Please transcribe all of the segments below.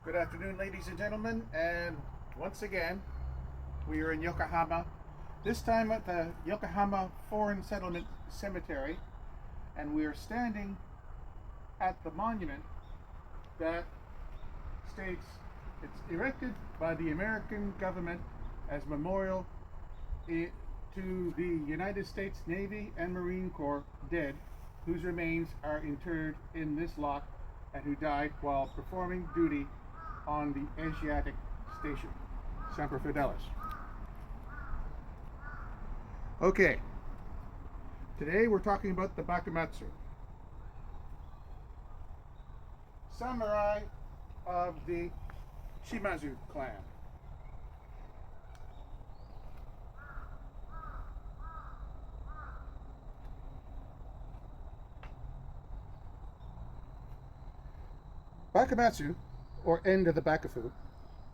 Good afternoon, ladies and gentlemen, and once again, we are in Yokohama, this time at the Yokohama Foreign Settlement Cemetery, and we are standing at the monument that states it's erected by the American government as memorial to the United States Navy and Marine Corps dead, whose remains are interred in this lot and who died while performing duty on the Asiatic Station. Semper Fidelis. Okay, today we're talking about the Bakumatsu, samurai of the Shimazu clan. Bakumatsu, or end of the Bakufu,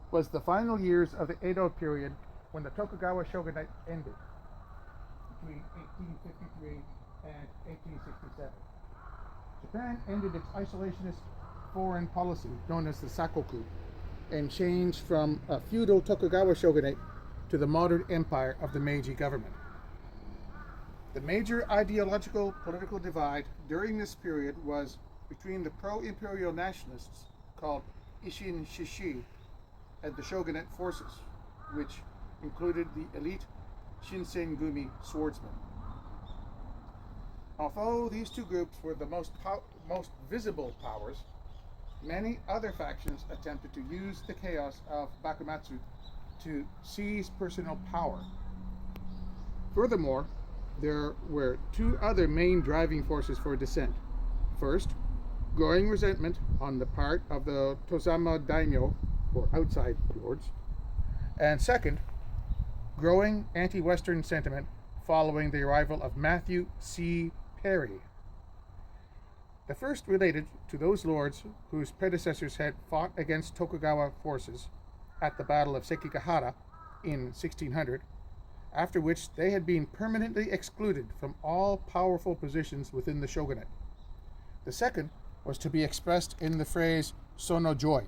was the final years of the Edo period when the Tokugawa shogunate ended between 1853 and 1867. Japan ended its isolationist foreign policy known as the Sakoku and changed from a feudal Tokugawa shogunate to the modern empire of the Meiji government. The major ideological political divide during this period was between the pro-imperial nationalists called Ishin Shishi and the shogunate forces, which included the elite Shinsengumi swordsmen. Although these two groups were the most visible powers, many other factions attempted to use the chaos of Bakumatsu to seize personal power. Furthermore, there were two other main driving forces for dissent. First, growing resentment on the part of the Tozama daimyo, or outside lords, and second, growing anti-Western sentiment following the arrival of Matthew C. Perry. The first related to those lords whose predecessors had fought against Tokugawa forces at the Battle of Sekigahara in 1600, after which they had been permanently excluded from all powerful positions within the shogunate. The second was to be expressed in the phrase sono joy,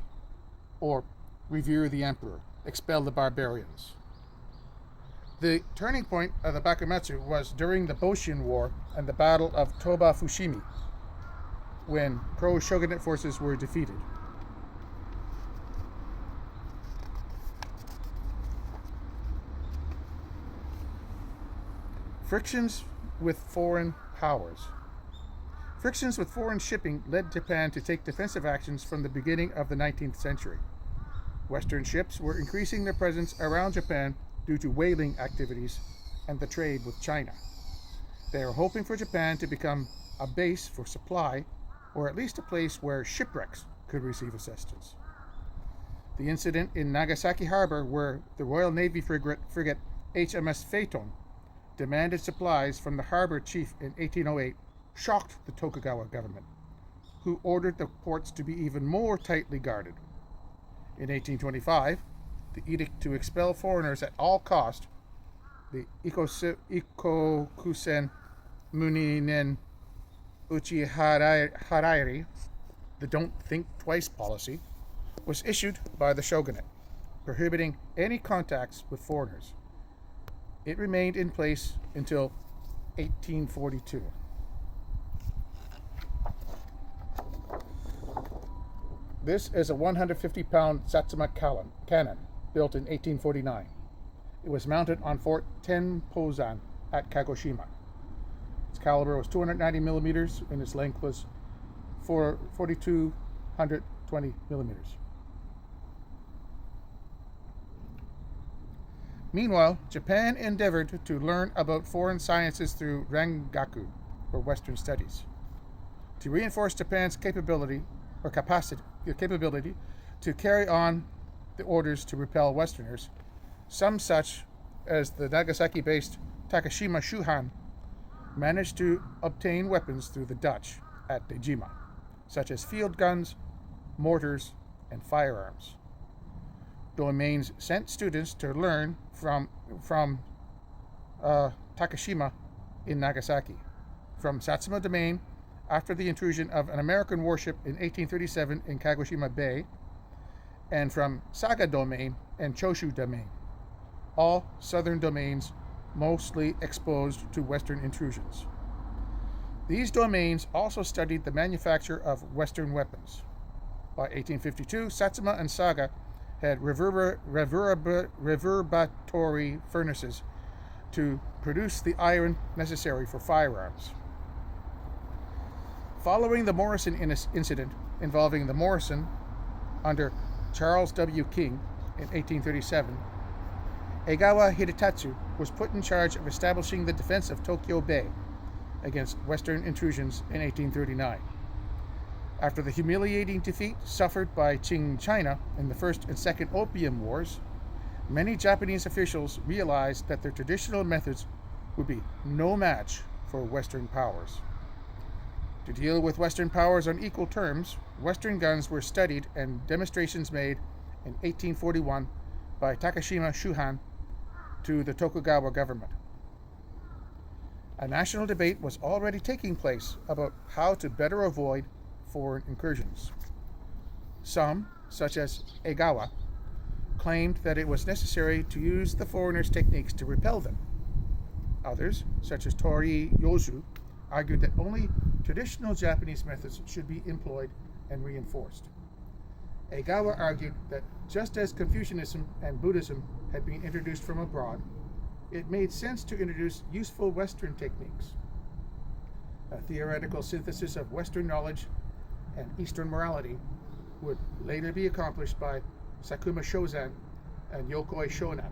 or revere the emperor, expel the barbarians. The turning point of the Bakumatsu was during the Boshin War and the Battle of Toba Fushimi, when pro-shogunate forces were defeated. Frictions with foreign powers. Frictions with foreign shipping led Japan to take defensive actions from the beginning of the 19th century. Western ships were increasing their presence around Japan due to whaling activities and the trade with China. They were hoping for Japan to become a base for supply, or at least a place where shipwrecks could receive assistance. The incident in Nagasaki Harbor, where the Royal Navy frigate HMS Phaeton demanded supplies from the harbor chief in 1808, shocked the Tokugawa government, who ordered the ports to be even more tightly guarded. In 1825, the edict to expel foreigners at all cost, the Ikokusen Muninen Uchi Harairi, the don't think twice policy, was issued by the shogunate, prohibiting any contacts with foreigners. It remained in place until 1842. This is a 150-pound Satsuma cannon built in 1849. It was mounted on Fort Tenpozan at Kagoshima. Its caliber was 290 millimeters and its length was 4,220 millimeters. Meanwhile, Japan endeavored to learn about foreign sciences through Rangaku, or Western studies. To reinforce Japan's capability to carry on the orders to repel Westerners, some such as the Nagasaki-based Takashima Shuhan managed to obtain weapons through the Dutch at Dejima, such as field guns, mortars, and firearms. Domains sent students to learn from Takashima in Nagasaki. From Satsuma Domain, after the intrusion of an American warship in 1837 in Kagoshima Bay, and from Saga Domain and Choshu Domain, all southern domains mostly exposed to Western intrusions. These domains also studied the manufacture of Western weapons. By 1852, Satsuma and Saga had reverbatory furnaces to produce the iron necessary for firearms. Following the Morrison incident involving the Morrison under Charles W. King in 1837, Egawa Hidetatsu was put in charge of establishing the defense of Tokyo Bay against Western intrusions in 1839. After the humiliating defeat suffered by Qing China in the First and Second Opium Wars, many Japanese officials realized that their traditional methods would be no match for Western powers. To deal with Western powers on equal terms, Western guns were studied and demonstrations made in 1841 by Takashima Shuhan to the Tokugawa government. A national debate was already taking place about how to better avoid foreign incursions. Some, such as Egawa, claimed that it was necessary to use the foreigners' techniques to repel them. Others, such as Tori Yozu, argued that only traditional Japanese methods should be employed and reinforced. Egawa argued that just as Confucianism and Buddhism had been introduced from abroad, it made sense to introduce useful Western techniques. A theoretical synthesis of Western knowledge and Eastern morality would later be accomplished by Sakuma Shozan and Yokoi Shonan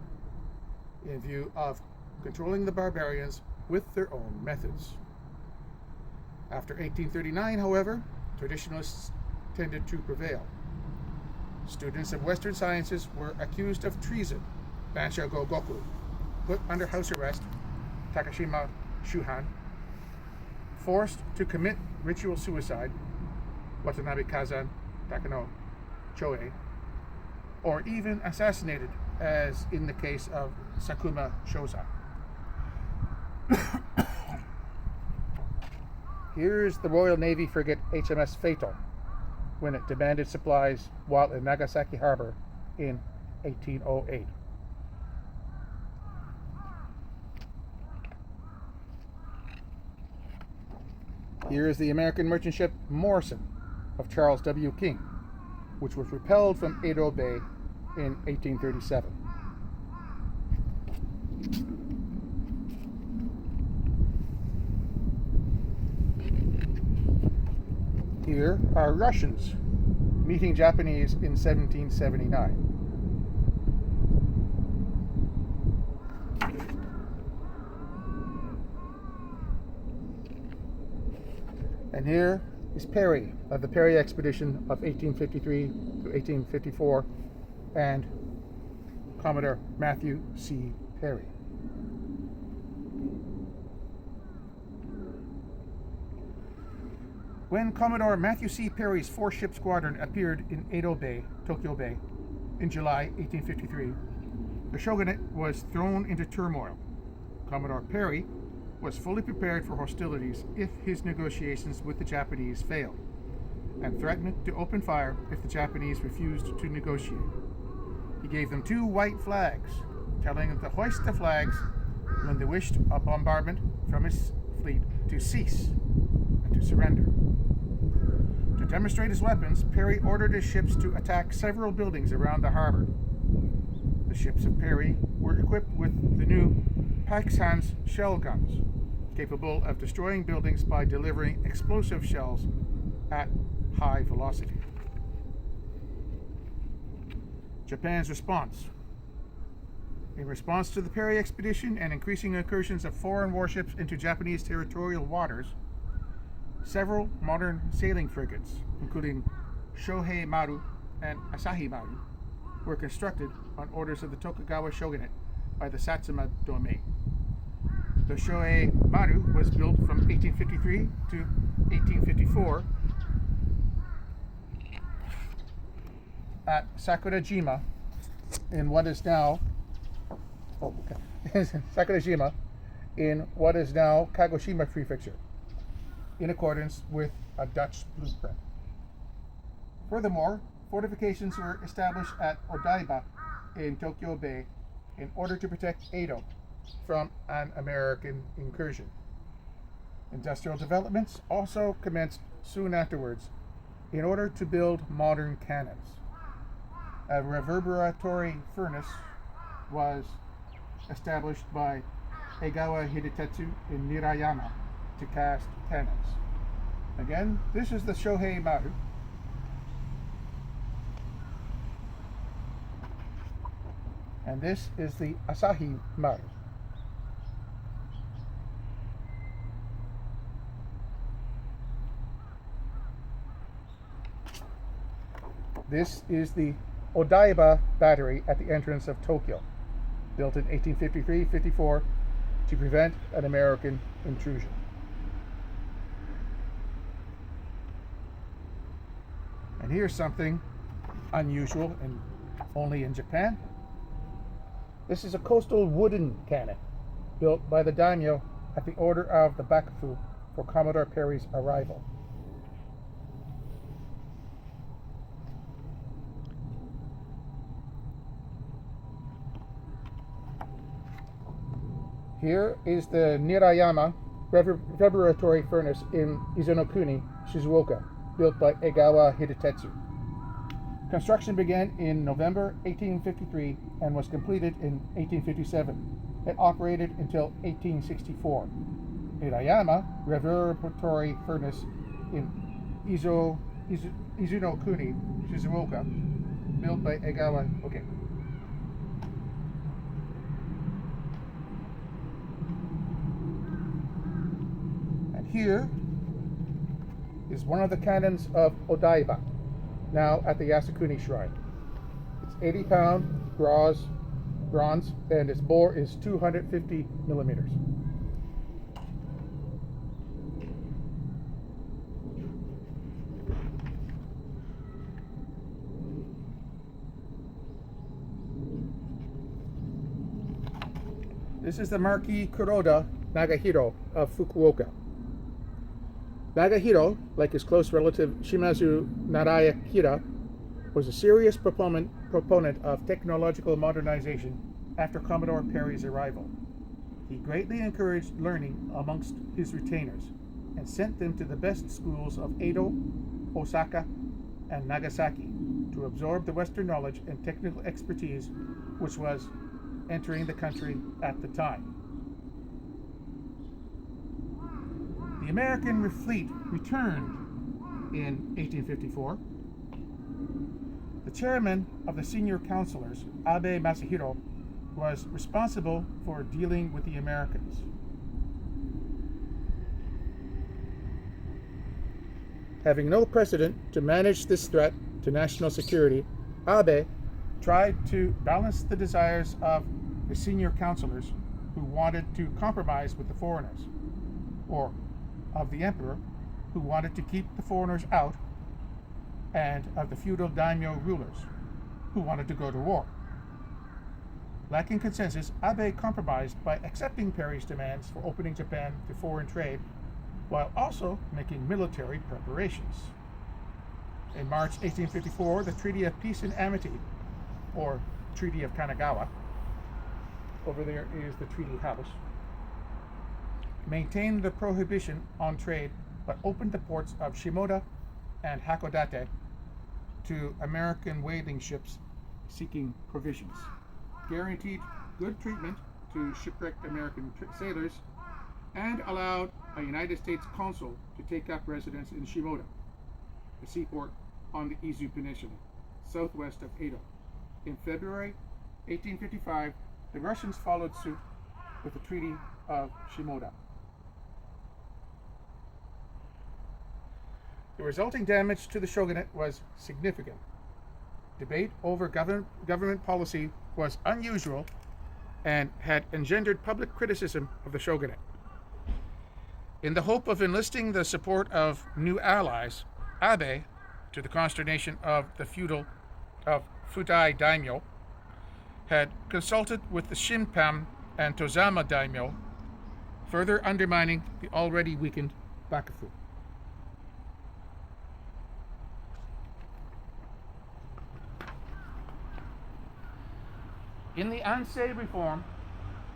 in view of controlling the barbarians with their own methods. After 1839, however, traditionalists tended to prevail. Students of Western sciences were accused of treason, Bansha Gogoku, put under house arrest, Takashima Shuhan, forced to commit ritual suicide, Watanabe Kazan, Takano Choei, or even assassinated, as in the case of Sakuma Shozan. Here's the Royal Navy frigate HMS Fatal when it demanded supplies while in Nagasaki Harbor in 1808. Here is the American merchant ship Morrison of Charles W. King, which was repelled from Edo Bay in 1837. Here are Russians meeting Japanese in 1779. And here is Perry of the Perry Expedition of 1853 to 1854 and Commodore Matthew C. Perry. When Commodore Matthew C. Perry's four-ship squadron appeared in Edo Bay, Tokyo Bay, in July 1853, the shogunate was thrown into turmoil. Commodore Perry was fully prepared for hostilities if his negotiations with the Japanese failed, and threatened to open fire if the Japanese refused to negotiate. He gave them two white flags, telling them to hoist the flags when they wished a bombardment from his fleet to cease and to surrender. To demonstrate his weapons, Perry ordered his ships to attack several buildings around the harbor. The ships of Perry were equipped with the new Paixhan's shell guns, capable of destroying buildings by delivering explosive shells at high velocity. Japan's response. In response to the Perry expedition and increasing incursions of foreign warships into Japanese territorial waters, several modern sailing frigates, including Shohei Maru and Asahi Maru, were constructed on orders of the Tokugawa shogunate by the Satsuma domain. The Shohei Maru was built from 1853 to 1854 at Sakurajima in what is now Sakurajima in what is now Kagoshima Prefecture, in accordance with a Dutch blueprint. Furthermore, fortifications were established at Odaiba in Tokyo Bay in order to protect Edo from an American incursion. Industrial developments also commenced soon afterwards in order to build modern cannons. A reverberatory furnace was established by Egawa Hidetetsu in Nirayama to cast cannons. Again, this is the Shohei Maru. And this is the Asahi Maru. This is the Odaiba battery at the entrance of Tokyo, built in 1853-54 to prevent an American intrusion. And here's something unusual and only in Japan. This is a coastal wooden cannon built by the daimyo at the order of the Bakufu for Commodore Perry's arrival. Here is the Nirayama reverberatory furnace in Izunokuni, Shizuoka, built by Egawa Hidetetsu. Construction began in November 1853 and was completed in 1857. It operated until 1864. Nirayama reverberatory furnace in Izunokuni, Shizuoka, built by Egawa. Okay. Here is one of the cannons of Odaiba, now at the Yasukuni Shrine. It's 80-pound bronze, and its bore is 250 millimeters. This is the Marquis Kuroda Nagahiro of Fukuoka. Nagahiro, like his close relative Shimazu Narayakira, was a serious proponent of technological modernization after Commodore Perry's arrival. He greatly encouraged learning amongst his retainers and sent them to the best schools of Edo, Osaka, and Nagasaki to absorb the Western knowledge and technical expertise which was entering the country at the time. The American fleet returned in 1854. The chairman of the senior counselors, Abe Masahiro, was responsible for dealing with the Americans. Having no precedent to manage this threat to national security, Abe tried to balance the desires of the senior counselors who wanted to compromise with the foreigners, or of the emperor who wanted to keep the foreigners out, and of the feudal daimyo rulers who wanted to go to war. Lacking consensus, Abe compromised by accepting Perry's demands for opening Japan to foreign trade, while also making military preparations. In March 1854, the Treaty of Peace and Amity, or Treaty of Kanagawa, over there is the Treaty House, maintained the prohibition on trade but opened the ports of Shimoda and Hakodate to American whaling ships seeking provisions, guaranteed good treatment to shipwrecked American sailors, and allowed a United States consul to take up residence in Shimoda, a seaport on the Izu Peninsula, southwest of Edo. In February 1855, the Russians followed suit with the Treaty of Shimoda. The resulting damage to the shogunate was significant. Debate over government policy was unusual and had engendered public criticism of the shogunate. In the hope of enlisting the support of new allies, Abe, to the consternation of the Futai daimyo, had consulted with the Shinpan and Tozama daimyo, further undermining the already weakened Bakufu. In the Ansei Reform,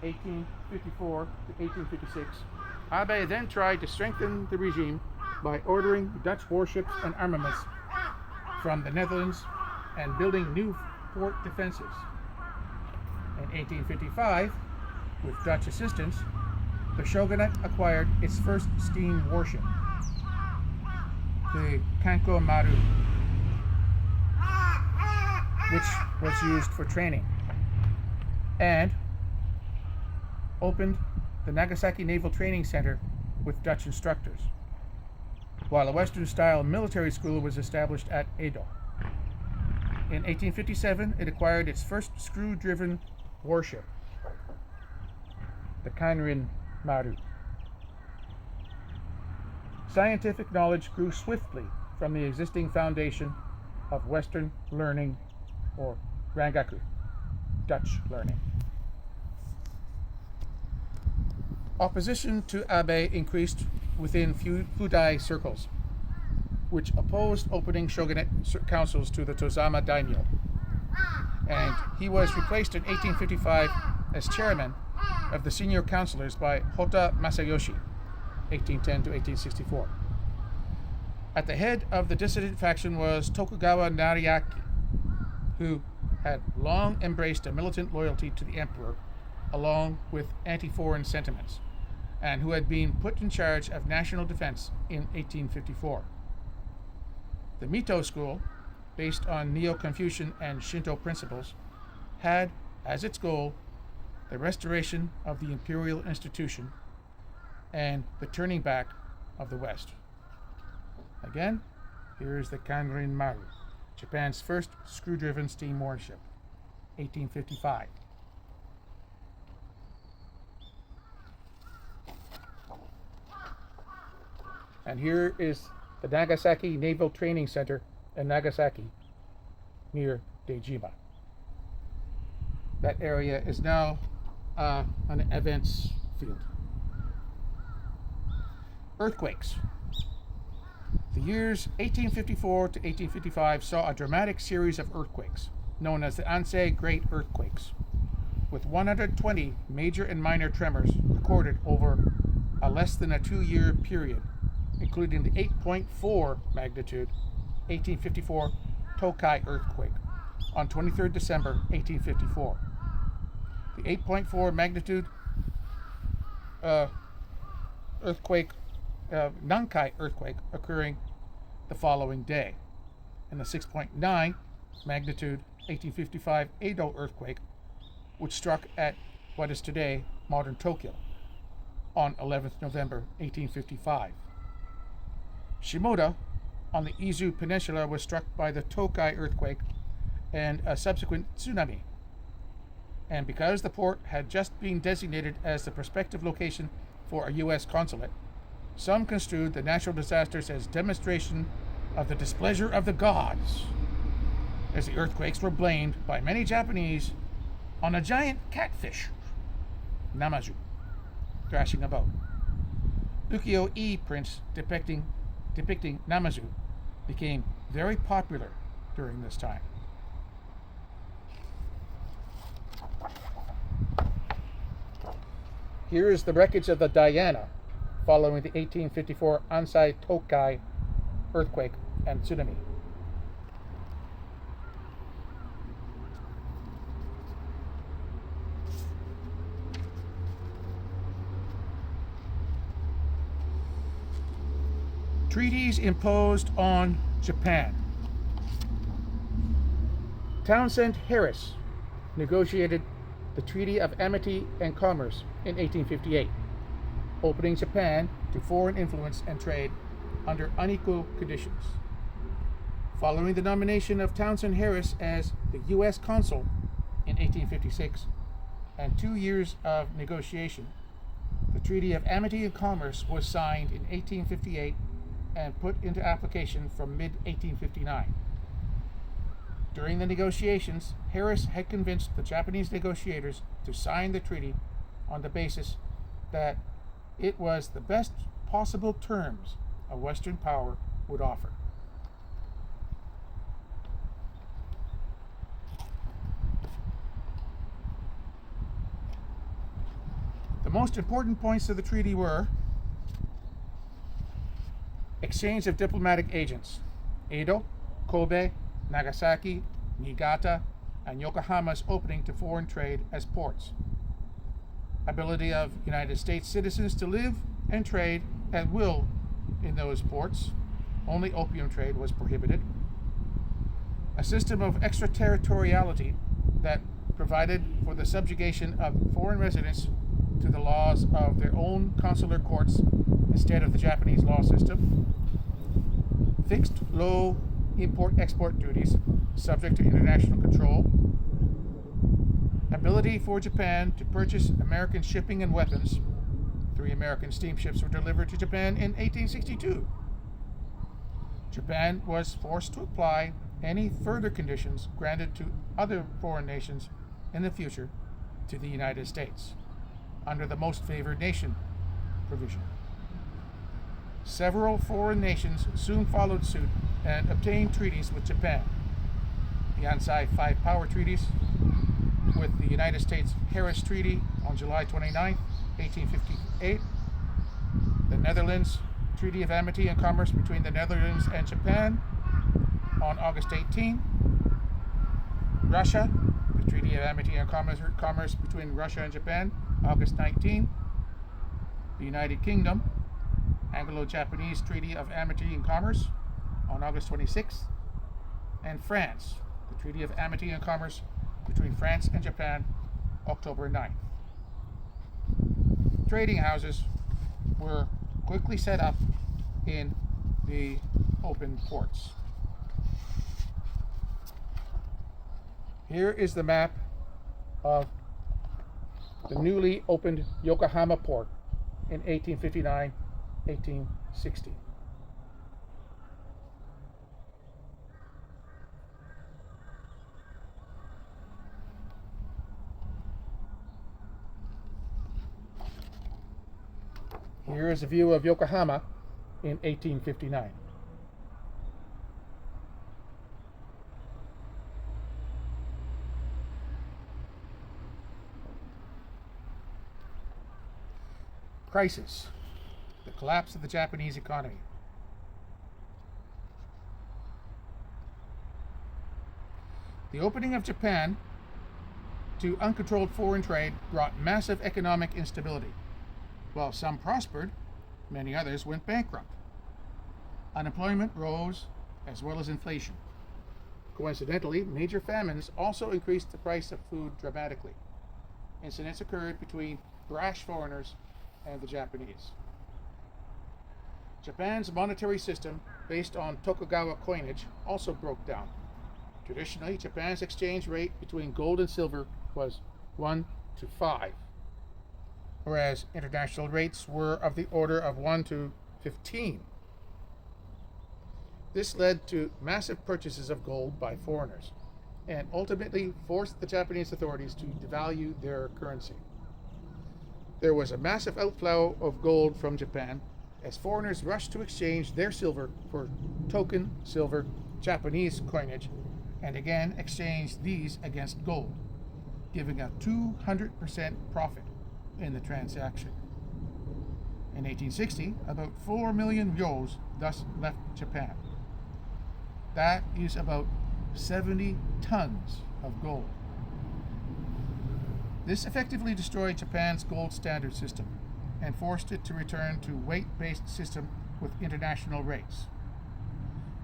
1854 to 1856, Abe then tried to strengthen the regime by ordering Dutch warships and armaments from the Netherlands and building new port defenses. In 1855, with Dutch assistance, the shogunate acquired its first steam warship, the Kanko Maru, which was used for training, and opened the Nagasaki Naval Training Center with Dutch instructors, while a Western-style military school was established at Edo. In 1857, it acquired its first screw-driven warship, the Kanrin Maru. Scientific knowledge grew swiftly from the existing foundation of Western learning, or Rangaku, Dutch learning. Opposition to Abe increased within Fudai circles, which opposed opening shogunate councils to the Tozama daimyo, and he was replaced in 1855 as chairman of the senior councilors by Hotta Masayoshi, 1810 to 1864. At the head of the dissident faction was Tokugawa Nariaki, who had long embraced a militant loyalty to the emperor along with anti-foreign sentiments, and who had been put in charge of national defense in 1854. The Mito school, based on Neo-Confucian and Shinto principles, had as its goal the restoration of the imperial institution and the turning back of the West. Again, here is the Kanrin Maru, Japan's first screw-driven steam warship, 1855. And here is the Nagasaki Naval Training Center in Nagasaki, near Dejima. That area is now an events field. Earthquakes. The years 1854 to 1855 saw a dramatic series of earthquakes, known as the Ansei Great Earthquakes, with 120 major and minor tremors recorded over a less than a 2-year period, including the 8.4 magnitude 1854 Tokai earthquake on 23rd December 1854. The 8.4 magnitude earthquake, Nankai earthquake, occurring the following day, and the 6.9 magnitude 1855 Edo earthquake, which struck at what is today modern Tokyo on 11th November 1855. Shimoda on the Izu Peninsula was struck by the Tokai earthquake and a subsequent tsunami. And because the port had just been designated as the prospective location for a U.S. consulate, some construed the natural disasters as demonstration of the displeasure of the gods, as the earthquakes were blamed by many Japanese on a giant catfish, Namazu, thrashing about. Ukiyo-e prints depicting Namazu became very popular during this time. Here is the wreckage of the Diana following the 1854 Ansei Tokai earthquake and tsunami. Treaties imposed on Japan. Townsend Harris negotiated the Treaty of Amity and Commerce in 1858, opening Japan to foreign influence and trade under unequal conditions. Following the nomination of Townsend Harris as the U.S. consul in 1856 and 2 years of negotiation, the Treaty of Amity and Commerce was signed in 1858 and put into application from mid-1859. During the negotiations, Harris had convinced the Japanese negotiators to sign the treaty on the basis that it was the best possible terms a Western power would offer. The most important points of the treaty were exchange of diplomatic agents. Edo, Kobe, Nagasaki, Niigata, and Yokohama's opening to foreign trade as ports. Ability of United States citizens to live and trade at will in those ports. Only opium trade was prohibited. A system of extraterritoriality that provided for the subjugation of foreign residents to the laws of their own consular courts instead of the Japanese law system. Fixed low import-export duties subject to international control. Ability for Japan to purchase American shipping and weapons. 3 American steamships were delivered to Japan in 1862. Japan was forced to apply any further conditions granted to other foreign nations in the future to the United States under the most favored nation provision. Several foreign nations soon followed suit and obtained treaties with Japan. The Ansai Five Power Treaties with the United States Harris Treaty on July 29, 1858. The Netherlands Treaty of Amity and Commerce between the Netherlands and Japan on August 18. Russia, the Treaty of Amity and Commerce between Russia and Japan, August 19. The United Kingdom, Anglo-Japanese Treaty of Amity and Commerce on August 26. And France, the Treaty of Amity and Commerce between France and Japan, October 9th. Trading houses were quickly set up in the open ports. Here is the map of the newly opened Yokohama port in 1859-1860. Here is a view of Yokohama in 1859. Crisis, the collapse of the Japanese economy. The opening of Japan to uncontrolled foreign trade brought massive economic instability. While some prospered, many others went bankrupt. Unemployment rose, as well as inflation. Coincidentally, major famines also increased the price of food dramatically. Incidents occurred between brash foreigners and the Japanese. Japan's monetary system, based on Tokugawa coinage, also broke down. Traditionally, Japan's exchange rate between gold and silver was 1 to 5. Whereas international rates were of the order of 1 to 15. This led to massive purchases of gold by foreigners and ultimately forced the Japanese authorities to devalue their currency. There was a massive outflow of gold from Japan as foreigners rushed to exchange their silver for token silver Japanese coinage and again exchanged these against gold, giving a 200% profit in the transaction. In 1860, about 4 million ryos thus left Japan. That is about 70 tons of gold. This effectively destroyed Japan's gold standard system and forced it to return to weight-based system with international rates.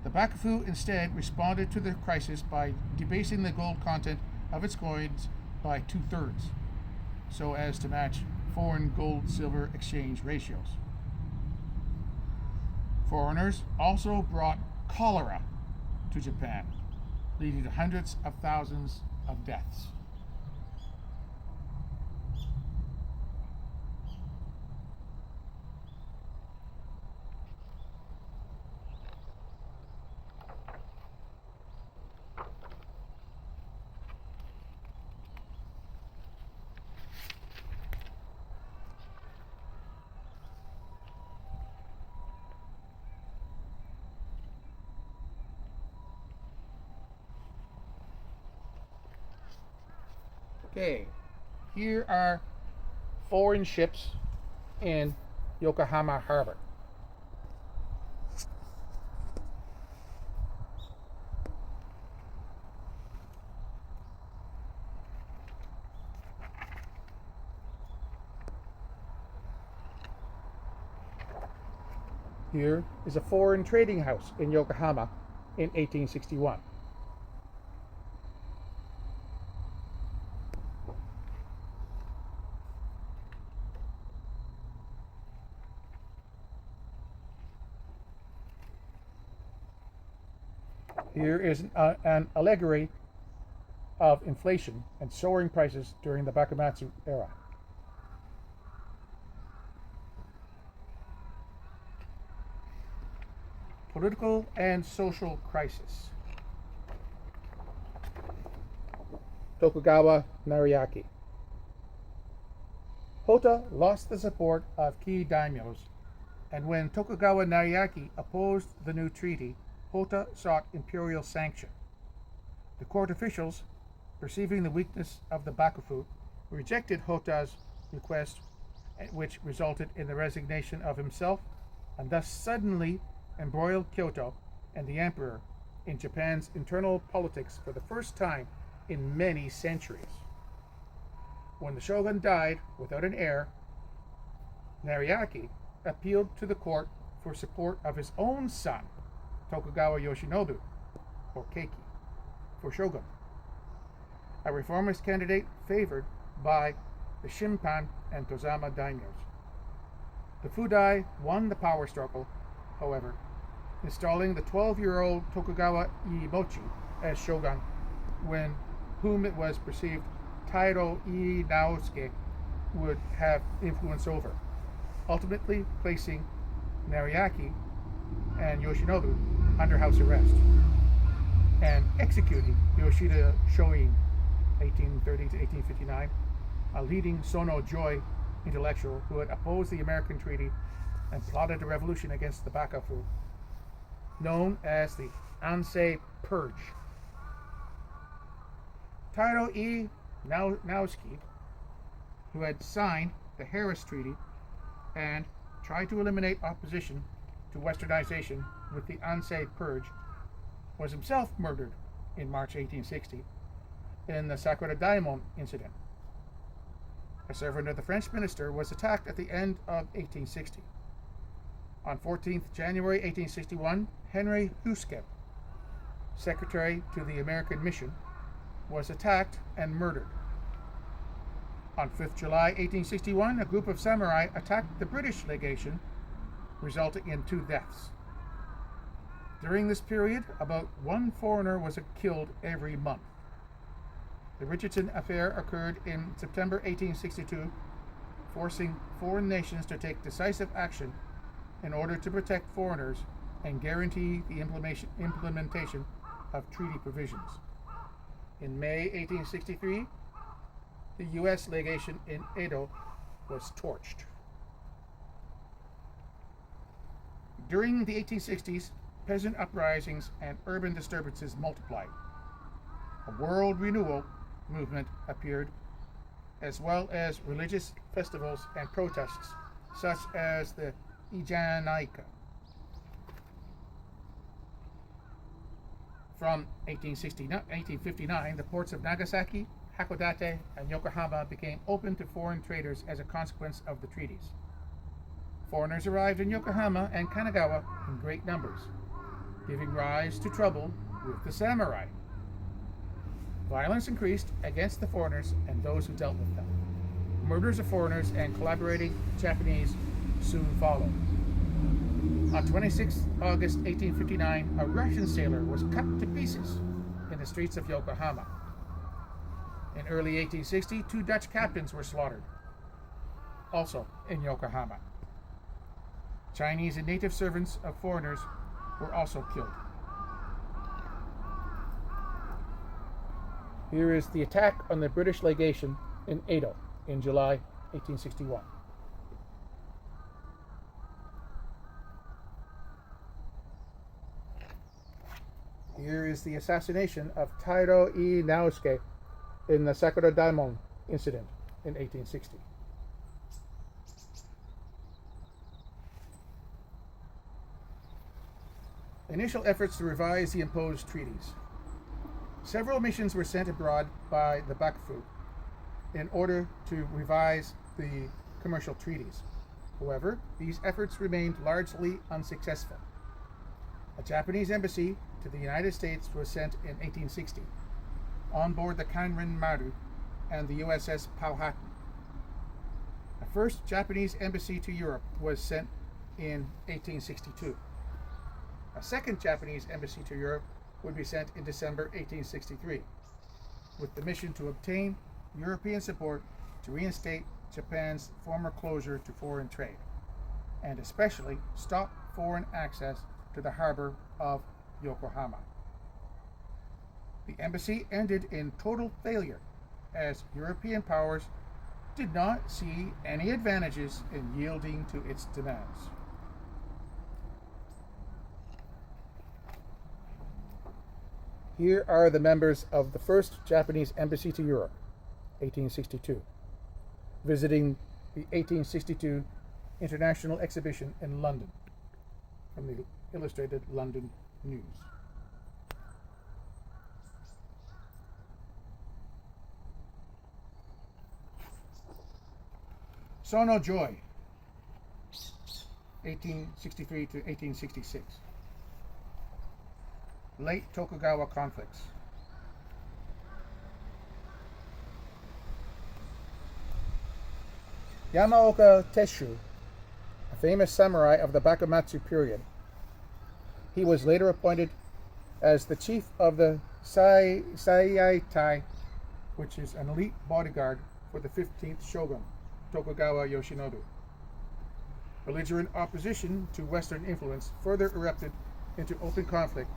The Bakufu instead responded to the crisis by debasing the gold content of its coins by 2/3, so as to match foreign gold-silver exchange ratios. Foreigners also brought cholera to Japan, leading to hundreds of thousands of deaths. Okay, here are foreign ships in Yokohama harbor. Here is a foreign trading house in Yokohama in 1861. Here is an allegory of inflation and soaring prices during the Bakumatsu era. Political and social crisis. Tokugawa Nariaki. Hotta lost the support of key daimyos, and when Tokugawa Nariaki opposed the new treaty, Hotta sought imperial sanction. The court officials, perceiving the weakness of the Bakufu, rejected Hotta's request, which resulted in the resignation of himself, and thus suddenly embroiled Kyoto and the emperor in Japan's internal politics for the first time in many centuries. When the shogun died without an heir, Nariaki appealed to the court for support of his own son, Tokugawa Yoshinobu, or Keiki, for shogun, a reformist candidate favored by the Shimpan and Tozama daimyos. The Fudai won the power struggle, however, installing the 12-year-old Tokugawa Iemochi as shogun, whom it was perceived Tairo Naosuke would have influence over, ultimately placing Nariaki and Yoshinobu under house arrest and executing Yoshida Shoin 1830 to 1859, a leading Sono Joy intellectual who had opposed the American treaty and plotted a revolution against the Bakufu, known as the Ansei Purge. Tairo Naosuke, who had signed the Harris Treaty and tried to eliminate opposition to westernization with the Ansei Purge, was himself murdered in March 1860 in the Sakura Daimon incident. A servant of the French minister was attacked at the end of 1860. On 14th January 1861, Henry Huskep, secretary to the American mission, was attacked and murdered. On 5th July 1861, a group of samurai attacked the British legation, resulting in 2 deaths. During this period, about 1 foreigner was killed every month. The Richardson Affair occurred in September 1862, forcing foreign nations to take decisive action in order to protect foreigners and guarantee the implementation of treaty provisions. In May 1863, the U.S. legation in Edo was torched. During the 1860s, peasant uprisings and urban disturbances multiplied. A world renewal movement appeared, as well as religious festivals and protests, such as the Ijanaika. From 1859, the ports of Nagasaki, Hakodate, and Yokohama became open to foreign traders as a consequence of the treaties. Foreigners arrived in Yokohama and Kanagawa in great numbers, giving rise to trouble with the samurai. Violence increased against the foreigners and those who dealt with them. Murders of foreigners and collaborating Japanese soon followed. On 26 August 1859, a Russian sailor was cut to pieces in the streets of Yokohama. In early 1860, 2 Dutch captains were slaughtered, also in Yokohama. Chinese and native servants of foreigners were also killed. Here is the attack on the British legation in Edo in July 1861. Here is the assassination of Tairo Naosuke in the Sakura Daimon incident in 1860. Initial efforts to revise the imposed treaties. Several missions were sent abroad by the Bakufu in order to revise the commercial treaties. However, these efforts remained largely unsuccessful. A Japanese embassy to the United States was sent in 1860 on board the Kanrin Maru and the USS Powhatan. The first Japanese embassy to Europe was sent in 1862. A second Japanese embassy to Europe would be sent in December 1863, with the mission to obtain European support to reinstate Japan's former closure to foreign trade, and especially stop foreign access to the harbor of Yokohama. The embassy ended in total failure, as European powers did not see any advantages in yielding to its demands. Here are the members of the first Japanese embassy to Europe, 1862, visiting the 1862 International Exhibition in London, from the Illustrated London News. Sono Joy, 1863 to 1866. Late Tokugawa conflicts. Yamaoka Teshu, a famous samurai of the Bakumatsu period. He was later appointed as the chief of the Saitai, which is an elite bodyguard for the 15th shogun, Tokugawa Yoshinobu. Belligerent opposition to Western influence further erupted into open conflict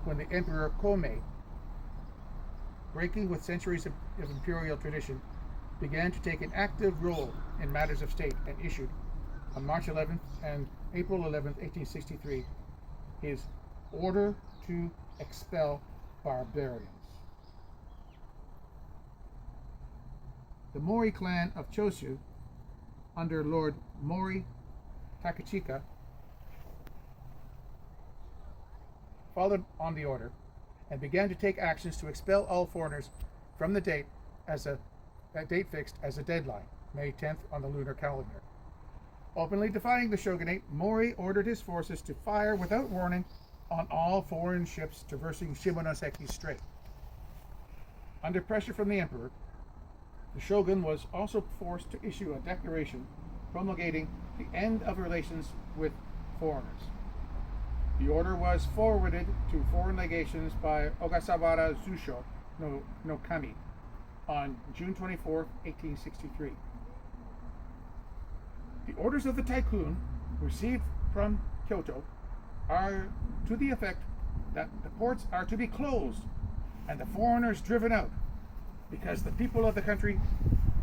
when the Emperor Komei, breaking with centuries of imperial tradition, began to take an active role in matters of state and issued, on March 11th and April 11th, 1863, his order to expel barbarians. The Mori clan of Choshu, under Lord Mori Takachika, followed on the order and began to take actions to expel all foreigners from the date fixed as a deadline, May 10th on the lunar calendar. Openly defying the shogunate, Mori ordered his forces to fire without warning on all foreign ships traversing Shimonoseki Strait. Under pressure from the emperor, the shogun was also forced to issue a declaration promulgating the end of relations with foreigners. The order was forwarded to foreign legations by Ogasawara Zusho no Kami on June 24, 1863. The orders of the tycoon received from Kyoto are to the effect that the ports are to be closed and the foreigners driven out, because the people of the country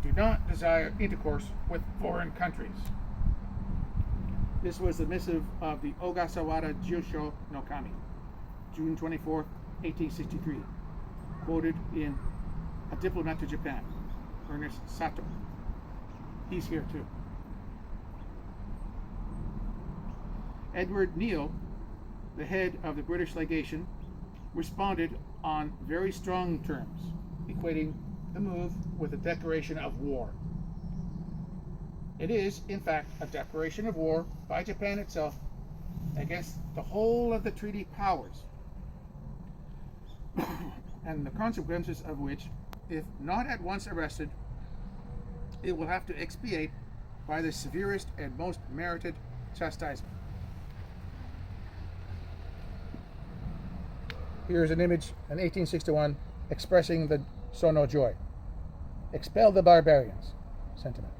do not desire intercourse with foreign countries. This was the missive of the Ogasawara Jusho no Kami, June 24, 1863, quoted in A Diplomat to Japan, Ernest Sato. He's here too. Edward Neal, the head of the British legation, responded on very strong terms, equating the move with a declaration of war. It is, in fact, a declaration of war by Japan itself against the whole of the treaty powers, and the consequences of which, if not at once arrested, it will have to expiate by the severest and most merited chastisement. Here's an image in 1861 expressing the Sono Joy. Expel the barbarians sentiment.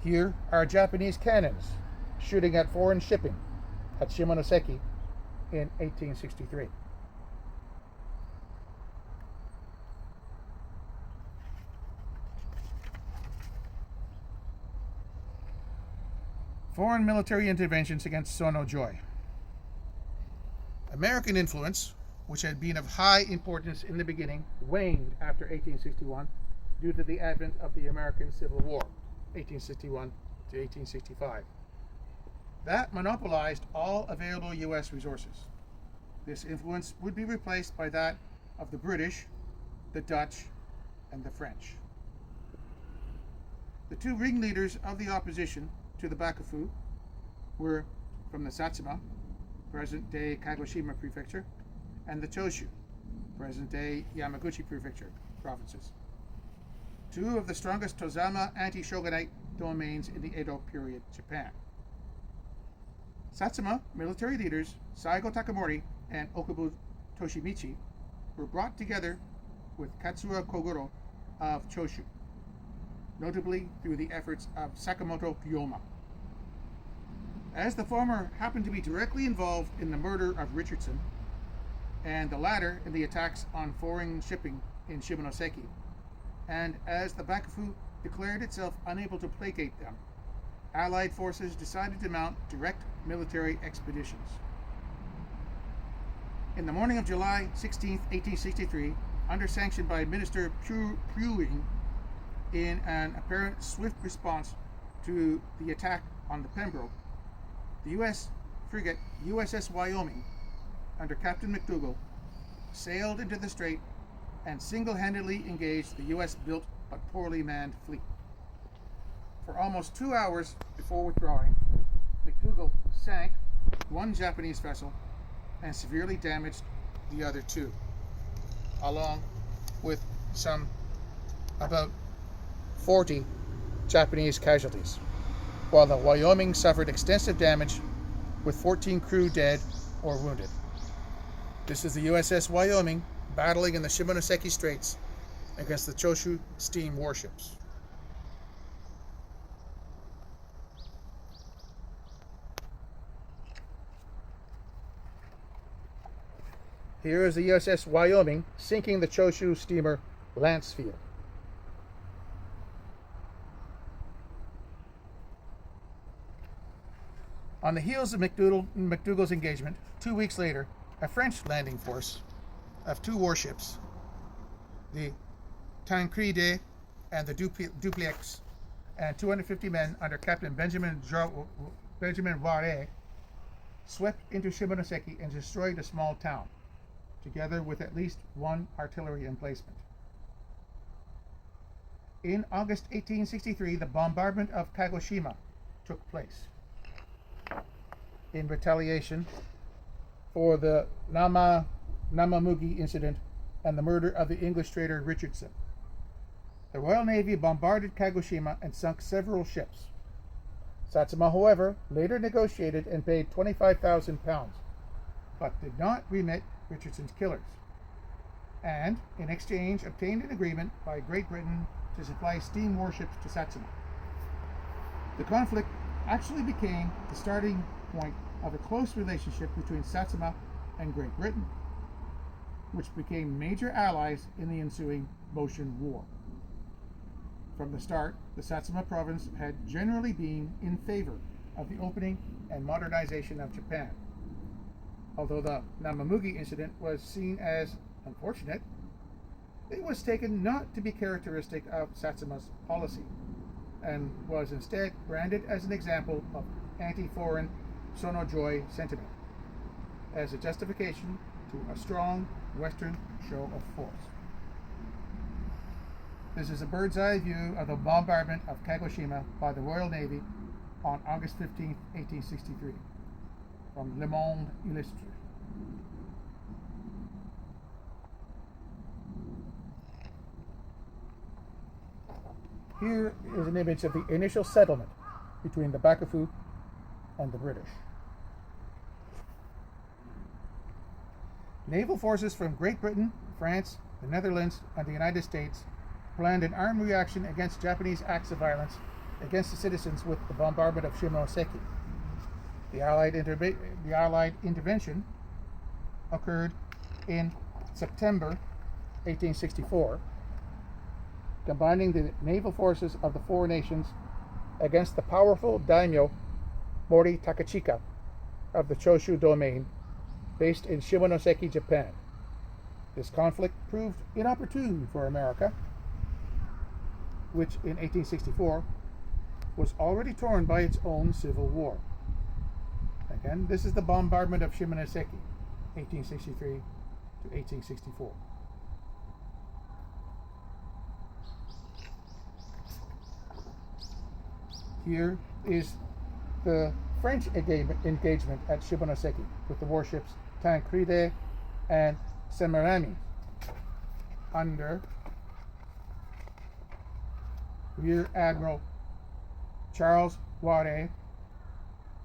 Here are Japanese cannons shooting at foreign shipping at Shimonoseki in 1863. Foreign military interventions against Sono Joy. American influence, which had been of high importance in the beginning, waned after 1861 due to the advent of the American Civil War, 1861 to 1865. That monopolized all available U.S. resources. This influence would be replaced by that of the British, the Dutch, and the French. The two ringleaders of the opposition to the Bakufu were from the Satsuma, present-day Kagoshima Prefecture, and the Choshu, present-day Yamaguchi Prefecture, provinces. Two of the strongest Tozama anti-shogunate domains in the Edo period Japan. Satsuma military leaders Saigo Takamori and Okubo Toshimichi were brought together with Katsuo Kogoro of Choshu, notably through the efforts of Sakamoto Ryoma. As the former happened to be directly involved in the murder of Richardson, and the latter in the attacks on foreign shipping in Shimonoseki, and as the Bakufu declared itself unable to placate them, Allied forces decided to mount direct military expeditions. In the morning of July 16, 1863, under sanction by Minister Pruing, in an apparent swift response to the attack on the Pembroke, the U.S. frigate USS Wyoming, under Captain McDougall, sailed into the strait and single-handedly engaged the U.S.-built but poorly manned fleet. For almost 2 hours before withdrawing, McDougall sank one Japanese vessel and severely damaged the other two, along with some about 40 Japanese casualties, while the Wyoming suffered extensive damage with 14 crew dead or wounded. This is the USS Wyoming battling in the Shimonoseki Straits against the Choshu steam warships. Here is the USS Wyoming sinking the Choshu steamer Lancefield. On the heels of McDougall's engagement, 2 weeks later, a French landing force of two warships, the Tancrede and the Duplex, and 250 men under Captain Benjamin Ware, swept into Shimonoseki and destroyed a small town, together with at least one artillery emplacement. In August 1863, the bombardment of Kagoshima took place in retaliation for the Namamugi incident and the murder of the English trader Richardson. The Royal Navy bombarded Kagoshima and sunk several ships. Satsuma, however, later negotiated and paid £25,000, but did not remit Richardson's killers, and in exchange obtained an agreement by Great Britain to supply steam warships to Satsuma. The conflict actually became the starting point of a close relationship between Satsuma and Great Britain, which became major allies in the ensuing Boshin War. From the start, the Satsuma province had generally been in favor of the opening and modernization of Japan. Although the Namamugi incident was seen as unfortunate, it was taken not to be characteristic of Satsuma's policy, and was instead branded as an example of anti-foreign sono-joy sentiment, as a justification to a strong Western show of force. This is a bird's-eye view of the bombardment of Kagoshima by the Royal Navy on August 15, 1863, from Le Monde Illustré. Here is an image of the initial settlement between the Bakufu and the British. Naval forces from Great Britain, France, the Netherlands, and the United States planned an armed reaction against Japanese acts of violence against the citizens with the bombardment of Shimonoseki. The Allied intervention occurred in September 1864, combining the naval forces of the four nations against the powerful daimyo Mori Takachika of the Choshu domain, based in Shimonoseki, Japan. This conflict proved inopportune for America, which in 1864 was already torn by its own civil war. Again, this is the bombardment of Shimonoseki, 1863 to 1864. Here is the French engagement at Shimonoseki with the warships Tancrede and Semarami under Rear Admiral Charles Ware,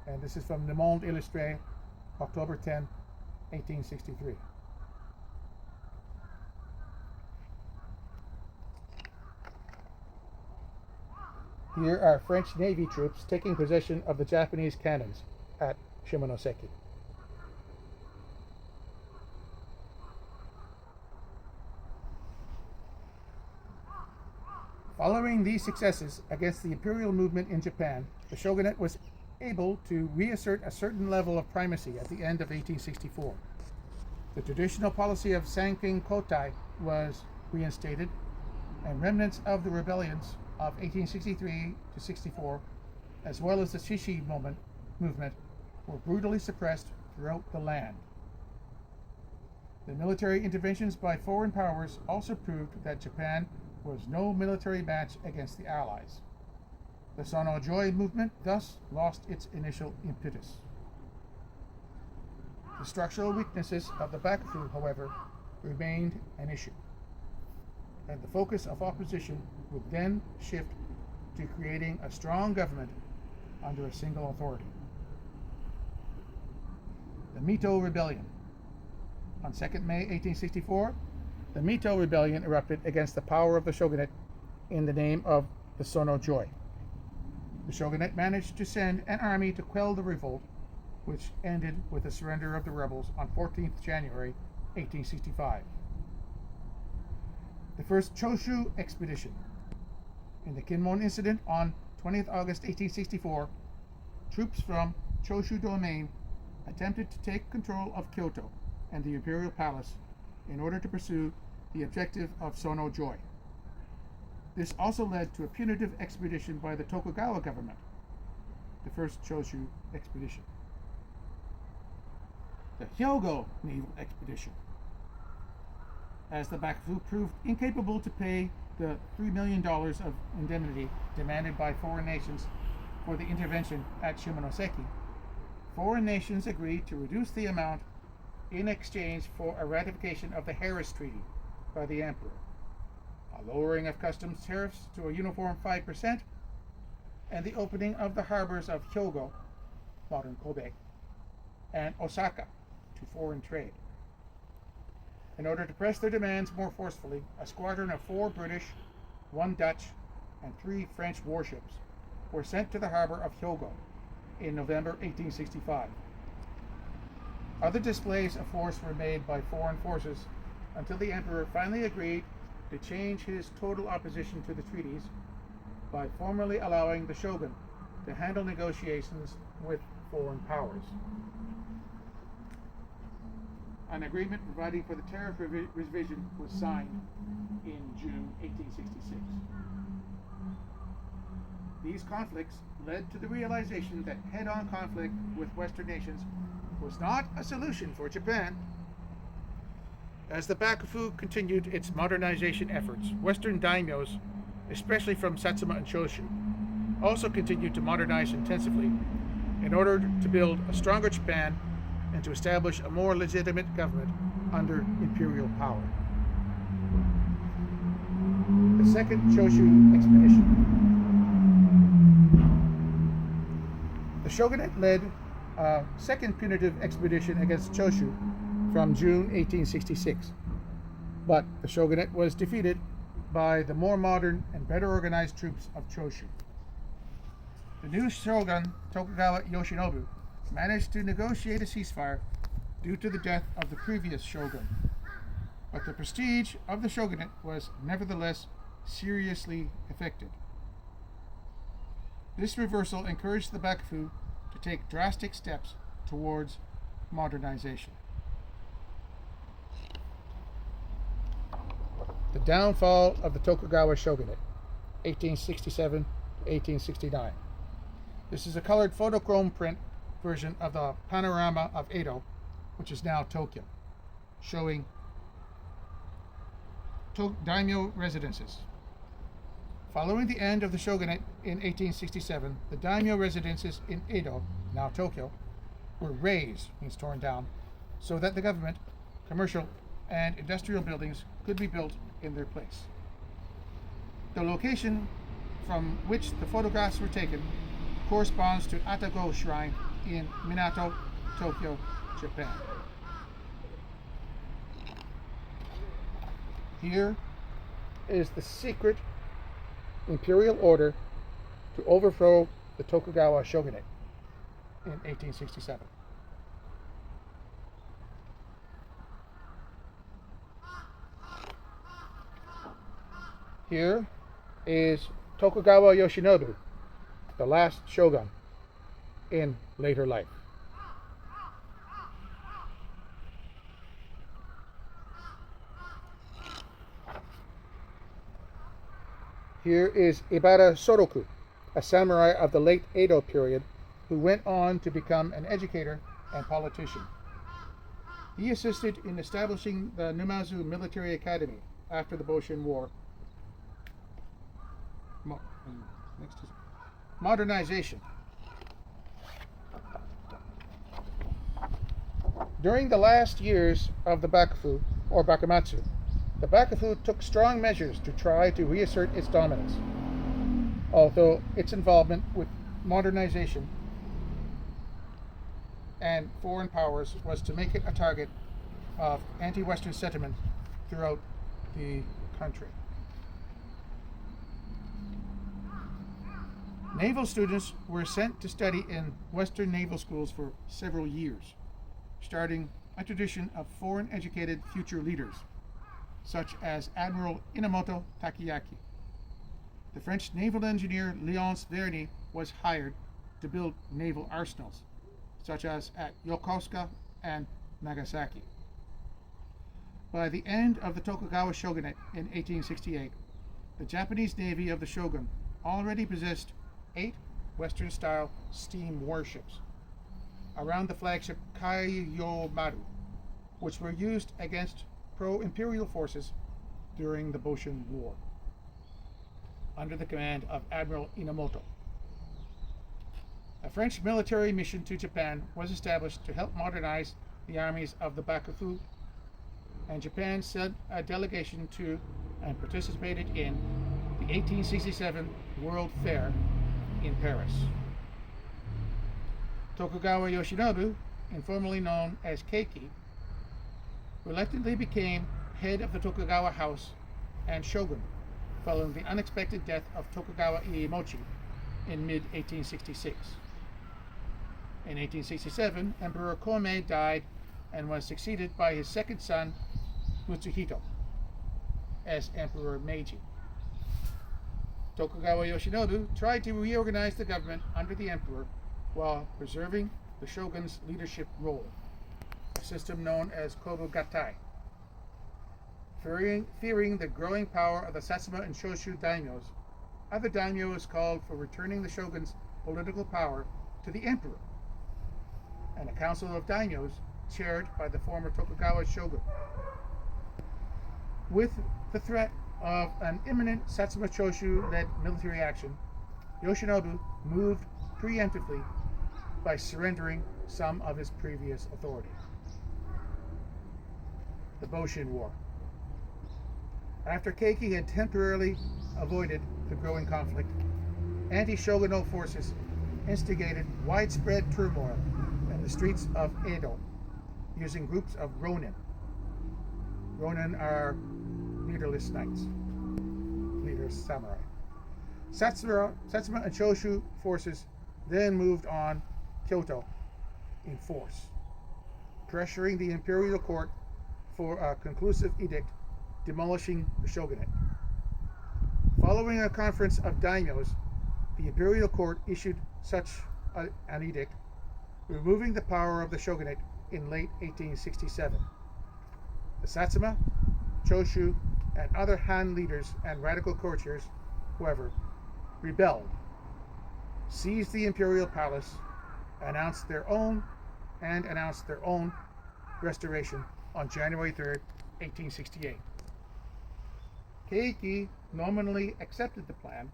and this is from Le Monde Illustré, October 10, 1863. Here are French Navy troops taking possession of the Japanese cannons at Shimonoseki. Following these successes against the imperial movement in Japan, the shogunate was able to reassert a certain level of primacy at the end of 1864. The traditional policy of Sankin Kotai was reinstated, and remnants of the rebellions of 1863 to 64, as well as the Shishi movement, were brutally suppressed throughout the land. The military interventions by foreign powers also proved that Japan was no military match against the Allies. The Sono Joy movement thus lost its initial impetus. The structural weaknesses of the Bakufu, however, remained an issue, and the focus of opposition would then shift to creating a strong government under a single authority. The Mito Rebellion. On 2nd May 1864, the Mito Rebellion erupted against the power of the shogunate in the name of the Sono Joy. The shogunate managed to send an army to quell the revolt, which ended with the surrender of the rebels on 14th January 1865. The first Choshu expedition. In the Kinmon incident on 20th August 1864, troops from Choshu Domain attempted to take control of Kyoto and the imperial palace in order to pursue the objective of Sono Joy. This also led to a punitive expedition by the Tokugawa government, the first Choshu expedition. The Hyogo naval expedition. As the Bakufu proved incapable to pay the $3 million of indemnity demanded by foreign nations for the intervention at Shimonoseki, foreign nations agreed to reduce the amount in exchange for a ratification of the Harris Treaty by the Emperor, a lowering of customs tariffs to a uniform 5%, and the opening of the harbors of Hyogo, modern Kobe, and Osaka to foreign trade. In order to press their demands more forcefully, a squadron of 4 British, 1 Dutch, and 3 French warships were sent to the harbor of Hyogo in November 1865. Other displays of force were made by foreign forces until the Emperor finally agreed to change his total opposition to the treaties by formally allowing the shogun to handle negotiations with foreign powers. An agreement providing for the tariff revision was signed in June 1866. These conflicts led to the realization that head-on conflict with Western nations was not a solution for Japan. As the Bakufu continued its modernization efforts, Western daimyos, especially from Satsuma and Choshu, also continued to modernize intensively in order to build a stronger Japan and to establish a more legitimate government under imperial power. The second Choshu expedition. The shogunate led a second punitive expedition against Choshu from June 1866, but the shogunate was defeated by the more modern and better organized troops of Choshu. The new shogun, Tokugawa Yoshinobu, managed to negotiate a ceasefire due to the death of the previous shogun, but the prestige of the shogunate was nevertheless seriously affected. This reversal encouraged the Bakufu to take drastic steps towards modernization. The downfall of the Tokugawa shogunate. 1867 to 1869. This is a colored photochrome print version of the panorama of Edo, which is now Tokyo, showing daimyo residences. Following the end of the shogunate in 1867, the daimyo residences in Edo, now Tokyo, were razed, means torn down, so that the government, commercial, and industrial buildings could be built in their place. The location from which the photographs were taken corresponds to Atago Shrine in Minato, Tokyo, Japan. Here is the secret imperial order to overthrow the Tokugawa shogunate in 1867. Here is Tokugawa Yoshinobu, the last shogun in later life. Here is Ibara Soroku, a samurai of the late Edo period who went on to become an educator and politician. He assisted in establishing the Numazu Military Academy after the Boshin War. Next is modernization. During the last years of the Bakufu, or Bakumatsu, the Bakufu took strong measures to try to reassert its dominance, although its involvement with modernization and foreign powers was to make it a target of anti-Western sentiment throughout the country. Naval students were sent to study in Western naval schools for several years, starting a tradition of foreign-educated future leaders, such as Admiral Inamoto Takayaki. The French naval engineer Léonce Verny was hired to build naval arsenals, such as at Yokohama and Nagasaki. By the end of the Tokugawa shogunate in 1868, the Japanese navy of the shogun already possessed 8 Western-style steam warships around the flagship Kaiyomaru, which were used against pro-imperial forces during the Boshin War, under the command of Admiral Inamoto. A French military mission to Japan was established to help modernize the armies of the Bakufu, and Japan sent a delegation to and participated in the 1867 World Fair in Paris. Tokugawa Yoshinobu, informally known as Keiki, reluctantly became head of the Tokugawa house and shogun following the unexpected death of Tokugawa Iemochi in mid-1866. In 1867, Emperor Komei died and was succeeded by his second son, Mutsuhito, as Emperor Meiji. Tokugawa Yoshinobu tried to reorganize the government under the emperor while preserving the shogun's leadership role, a system known as Kobugatai. Fearing the growing power of the Satsuma and Shoshu daimyos, other daimyos called for returning the shogun's political power to the emperor, and a council of daimyos chaired by the former Tokugawa shogun. With the threat of an imminent Satsuma Choshu-led military action, Yoshinobu moved preemptively by surrendering some of his previous authority. The Boshin War. After Keiki had temporarily avoided the growing conflict, anti-shogunal forces instigated widespread turmoil in the streets of Edo using groups of ronin. Ronin are leaderless knights, leaderless samurai. Satsuma and Choshu forces then moved on Kyoto in force, pressuring the imperial court for a conclusive edict demolishing the shogunate. Following a conference of daimyos, the imperial court issued such an edict, removing the power of the shogunate in late 1867. The Satsuma, Choshu, and other Han leaders and radical courtiers however, rebelled, seized the imperial palace, announced their own restoration on January 3rd, 1868. Keiki nominally accepted the plan,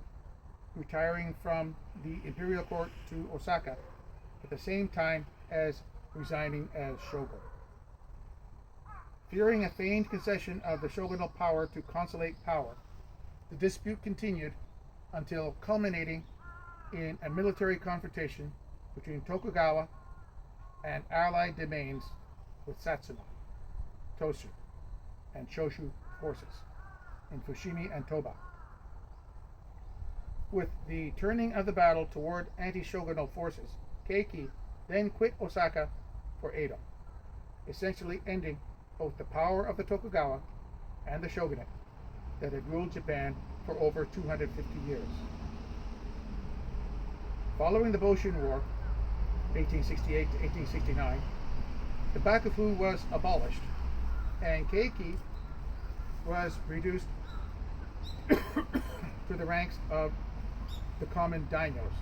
retiring from the imperial court to Osaka at the same time as resigning as shogun. Fearing a feigned concession of the shogunal power to consolidate power, the dispute continued until culminating in a military confrontation between Tokugawa and allied domains with Satsuma, Tosu, and Choshu forces in Fushimi and Toba. With the turning of the battle toward anti-shogunal forces, Keiki then quit Osaka for Edo, essentially ending both the power of the Tokugawa and the shogunate that had ruled Japan for over 250 years. Following the Boshin War, 1868 to 1869, the Bakufu was abolished, and Keiki was reduced to the ranks of the common daimyos.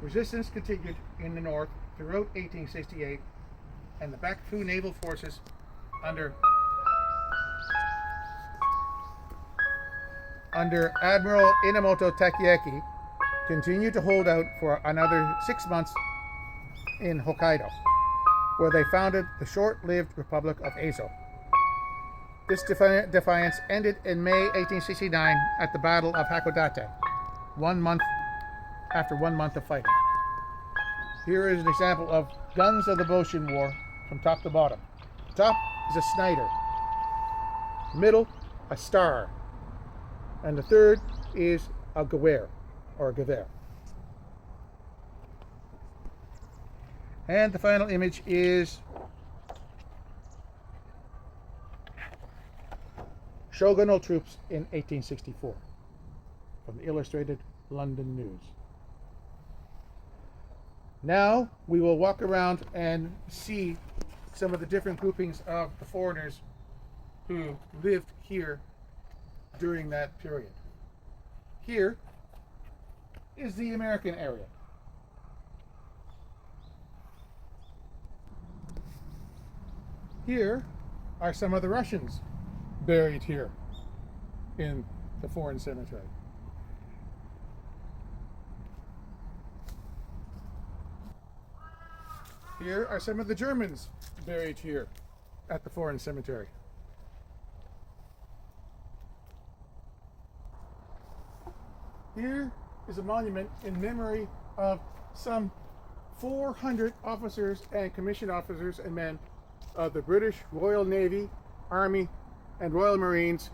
Resistance continued in the north throughout 1868, and the Bakufu naval forces under Admiral Inamoto Takayuki continued to hold out for another 6 months in Hokkaido, where they founded the short-lived Republic of Ezo. This defiance ended in May 1869 at the Battle of Hakodate, 1 month after 1 month of fighting. Here is an example of guns of the Boshin War from top to bottom. Top is a Snyder, middle a Star, and the third is a Gewehr or a Gewehr. And the final image is shogunal troops in 1864 from the Illustrated London News. Now we will walk around and see some of the different groupings of the foreigners who lived here during that period. Here is the American area. Here are some of the Russians buried here in the foreign cemetery. Here are some of the Germans buried here at the foreign cemetery. Here is a monument in memory of some 400 officers and commissioned officers and men of the British Royal Navy, Army, and Royal Marines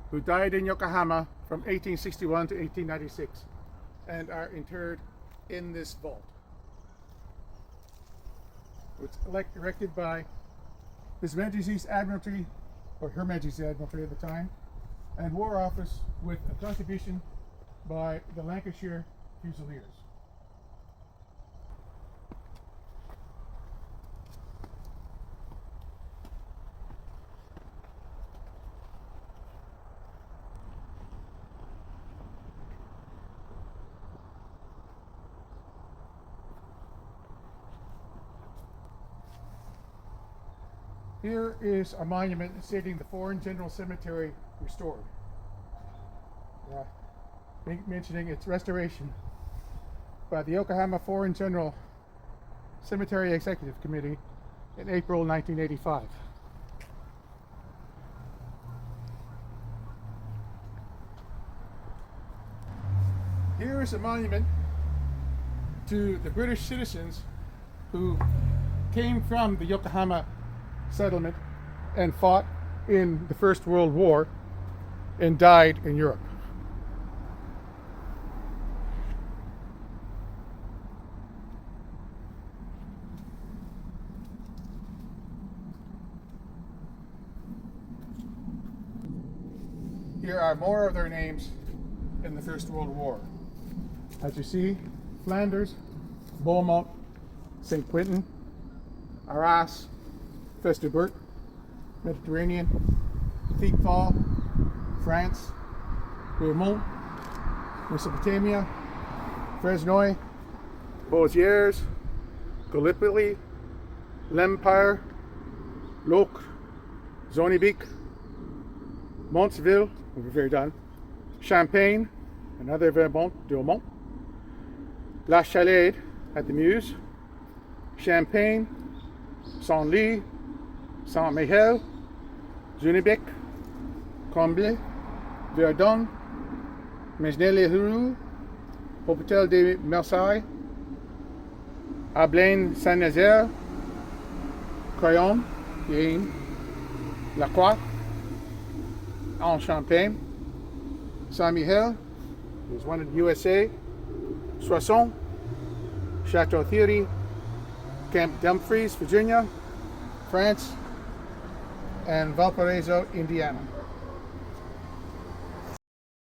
who died in Yokohama from 1861 to 1896 and are interred in this vault. It's erected by His Majesty's Admiralty, or Her Majesty's Admiralty at the time, and War Office with a contribution by the Lancashire Fusiliers. Here is a monument stating the Foreign General Cemetery restored. Mentioning its restoration by the Yokohama Foreign General Cemetery Executive Committee in April 1985. Here is a monument to the British citizens who came from the Yokohama settlement and fought in the First World War and died in Europe. Here are more of their names in the First World War. As you see, Flanders, Beaumont, St. Quentin, Arras, Festubert, Mediterranean, Thiepval, France, Vermont, Mesopotamia, Fresnoy, Beausiers, Gallipoli, L'Empire, Locre, Zonibic, Montsville, we're very done, Champagne, another Vermont, Dumont, La Chalade at the Meuse, Champagne, Senlis, Saint-Mihiel, Zunibic, Comble, Verdun, Mesnil-les-Roux, Hôpital de Marseille, Ablain Saint-Nazaire, Crayon, Yane, La Croix, en Champagne, Saint-Mihiel, there's one in the USA, Soissons, Chateau Thierry, Camp Dumfries, Virginia, France, and Valparaiso, Indiana.